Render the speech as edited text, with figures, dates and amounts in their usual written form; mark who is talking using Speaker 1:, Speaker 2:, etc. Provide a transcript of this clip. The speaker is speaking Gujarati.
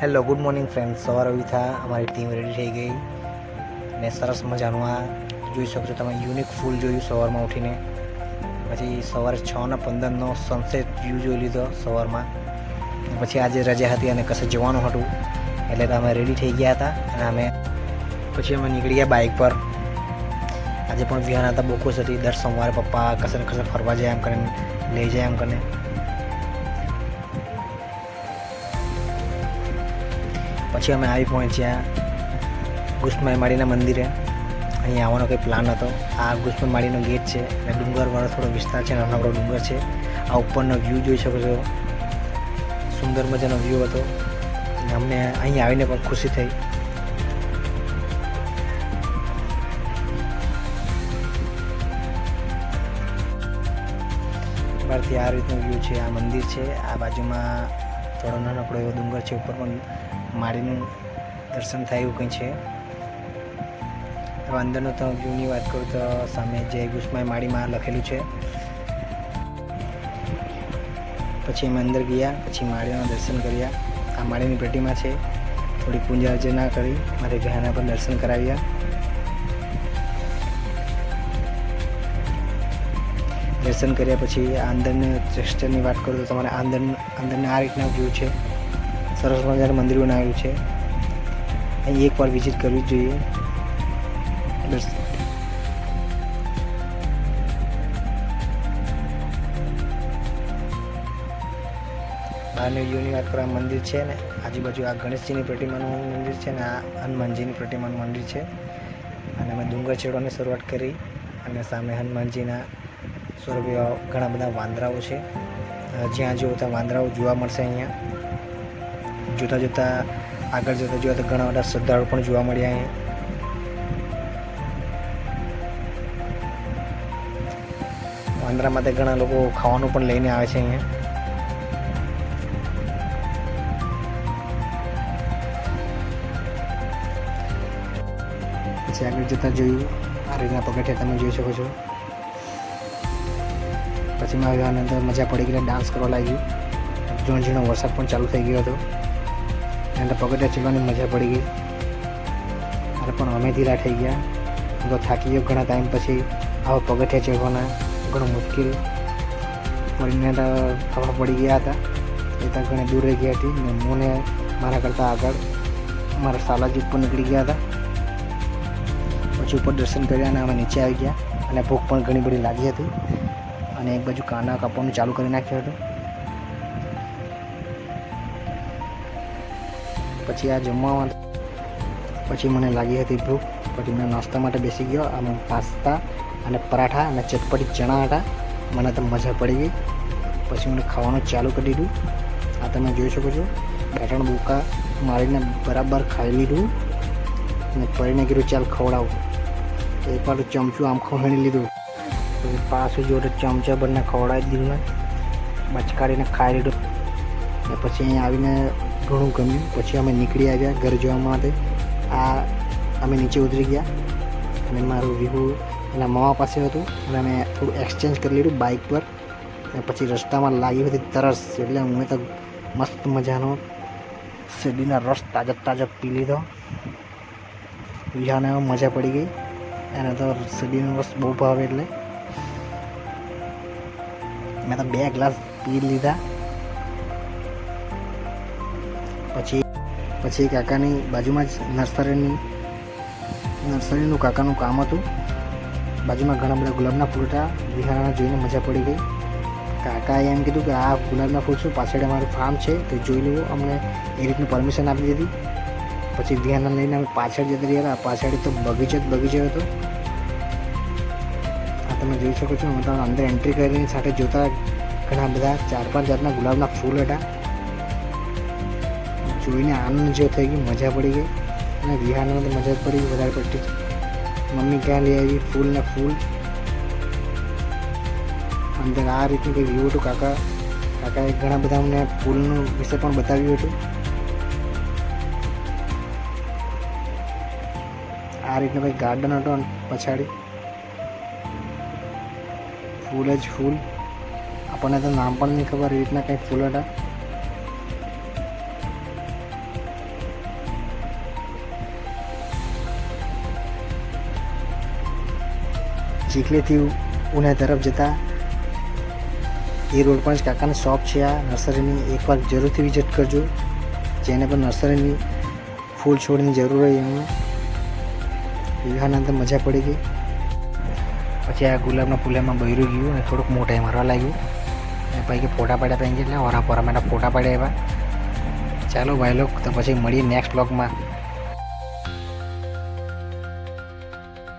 Speaker 1: હેલો ગુડ મોર્નિંગ ફ્રેન્ડ્સ, સવાર આવી था અમારી ટીમ રેડી થઈ ગઈ ને સરસ મજાનું આ જોઈ શકો છો તમે યુનિક ફૂલ જોયું સવારમાં ઉઠીને. પછી સવારે 6:15 સનસેટ વ્યૂ જોઈ લીધો સવારમાં. પછી આજે રજા હતી અને કશે જવાનું હતું એટલે અમે રેડી થઈ ગયા હતા અને અમે નીકળી ગયા બાઇક પર. આજે પણ વિહાન હતા, બહુ ખુશ હતી. દર સોમવારે પપ્પા કશે ને કશે ફરવા જાય એમ કરીને લઈ જાય એમ કરીને. પછી અમે આવી પહોંચ્યા ગુસ્માઈ માળીના મંદિરે. અહીં આવવાનો કંઈ પ્લાન હતો. આ ગુસ્માઈ માળીનો ગેટ છે અને ડુંગરવાળો થોડો વિસ્તાર છે, નાનકડો ડુંગર છે. આ ઉપરનો વ્યૂ જોઈ શકો છો, સુંદર મજાનો વ્યૂ હતો અને અમને અહીં આવીને પણ ખુશી થઈ. બહારથી આ રીતનો વ્યૂ છે. આ મંદિર છે, આ બાજુમાં થોડો નાનકડો એવો ડુંગર છે, ઉપર પણ માળીનું દર્શન થાય એવું કંઈ છે. હવે અંદરનો તો વ્યૂની વાત કરું તો સામે જે ગુસ્માઈ માળીમાં લખેલું છે. પછી અમે અંદર ગયા, પછી માળીના દર્શન કર્યા. આ માળીની પ્રતિમા છે, થોડી પૂજા અર્ચના કરી, મારી બહેના પર દર્શન કરાવ્યા. દર્શન કર્યા પછી આ અંદરની ટેક્સચરની વાત કરું તો તમારે અંદરના આ રીતના વ્યૂ છે. સરસ મજાનું મંદિર બનાવેલું છે. અહીં એકવાર વિઝિટ કરવી જ જોઈએ. બહારની વ્યૂની વાત કરો, આ મંદિર છે ને આજુબાજુ આ ગણેશજીની પ્રતિમાનું મંદિર છે ને આ હનુમાનજીની પ્રતિમાનું મંદિર છે. અને અમે ડુંગર ચડવાની શરૂઆત કરી અને સામે હનુમાનજીના સ્વરૂપે ઘણા બધા વાંદરાઓ છે. જ્યાં જુઓ ત્યાં વાંદરાઓ જોવા મળશે. અહીંયા આગળ જોતા તો ઘણા બધા શ્રદ્ધાળુ પણ જોવા મળ્યા. અહીંયા વાંદરા માટે ઘણા લોકો ખાવાનું પણ લઈને આવે છે. અહીંયા પછી આગળ જતા જોયું આ રીતના પગથિયા તમે જોઈ શકો છો. પછી મારી આનંદ મજા પડી ગઈ, ડાન્સ કરવા લાગ્યું. ઝીણો ઝીણો વરસાદ પણ ચાલુ થઈ ગયો હતો અને પગથિયા ચડવાની મજા પડી ગઈ. અરે પણ અમે ધીરા થઈ ગયા, તો થાકી ગયો. ઘણા ટાઈમ પછી આવા પગથિયા ચડવાના ઘણું મુશ્કેલ પડીને ખબર પડી ગયા હતા. એ તો ઘણી દૂર રહી ગઈ હતી ને મને મારા કરતાં આગળ મારા સાલાજી ઉપર નીકળી ગયા હતા. પછી ઉપર દર્શન કર્યા અને અમે નીચે આવી ગયા અને ભૂખ પણ ઘણી બધી લાગી હતી અને એક બાજુ કાંદા કાપવાનું ચાલુ કરી નાખ્યું હતું. પછી આ જમવામાં પછી મને લાગી હતી ભૂખ. પછી મેં નાસ્તા માટે બેસી ગયો. આમાં પાસ્તા અને પરાઠા અને ચટપટી ચણા હતા. મને તો મજા પડી ગઈ. પછી મને ખાવાનું ચાલુ કરી દીધું. આ તમે જોઈ શકો છો, 2-3 બુકા મારીને બરાબર ખાઈ લીધું અને પડીને કીધું ચાલ ખવડાવું. તો એક વાર ચમચું આમ ખવડાવી લીધું. પછી પાછું જોડે ચમચા બંને ખવડાવી દીધું ને બચકાડીને ખાઈ લીધું. ને પછી અહીંયા આવીને ઘણું ગમ્યું. પછી અમે નીકળી આવ્યા ઘર જવા માટે. અમે નીચે ઉતરી ગયા અને મારું વ્યૂ એના મામા પાસે હતું અને અમે થોડું એક્સચેન્જ કરી લીધું બાઇક પર. અને પછી રસ્તામાં લાગી હતી તરસ, એટલે હું તો મસ્ત મજાનો શેરડીના રસ તાજા પી લીધો. વિહાને મજા પડી ગઈ. એને તો શેરડીનો રસ બહુ ભાવે એટલે મેં તો 2 ગ્લાસ પી લીધા. પછી કાકાની બાજુમાં જ નર્સરીનું કાકાનું કામ હતું. બાજુમાં ઘણા બધા ગુલાબના ફૂલ હતા. વિહાણા જોઈને મજા પડી ગઈ. કાકાએ એમ કીધું કે આ ગુલાબના ફૂલ શું, પાછળ અમારું ફાર્મ છે તો જોઈ લેવું. અમને એ રીતની પરમિશન આપી દીધી. પછી વિહાણા લઈને અમે પાછળ જતા રહ્યા. પાછળ તો બગીચો હતો. આ તમે જોઈ શકો છો. અમે તો અંદર એન્ટ્રી કરીને સાથે જોતા ઘણા બધા 4-5 જાતના ગુલાબના ફૂલ હતા. જોઈને આનંદ જેવો થઈ ગયો, મજા પડી ગઈ. અને વિહારમાં તો મજા પડી ગઈ વધારે પડતી. મમ્મી ક્યાં લઈ આવી ફૂલ અંદર આ રીતનું કંઈ વ્યૂ હતું. કાકાએ ઘણા બધા અમને ફૂલનું વિશે પણ બતાવ્યું હતું. આ રીતનું કંઈ ગાર્ડન હતો પછાડી. ફૂલ જ ફૂલ. આપણને તો નામ પણ નહીં ખબર, એ રીતના કંઈ ફૂલ હતા. ચીખલીથી ઉના તરફ જતા એ રોડ પર જ કાકાની શોપ છે. આ નર્સરીની એકવાર જરૂરથી વિઝિટ કરજો. જેને પણ નર્સરીની ફૂલ છોડની જરૂર હોય એમાં વિવાહના મજા પડી ગઈ. પછી આ ગુલાબના ફૂલામાં બૈરું ગયું અને થોડુંક મોઢાઈ મારવા લાગ્યું અને પછી ફોટા પાડ્યા પછી એટલે ઓરા પોરા માટે ફોટા પાડ્યા એવા. ચાલો ભાઈ લોક, તો પછી મળીએ નેક્સ્ટ બ્લોગમાં.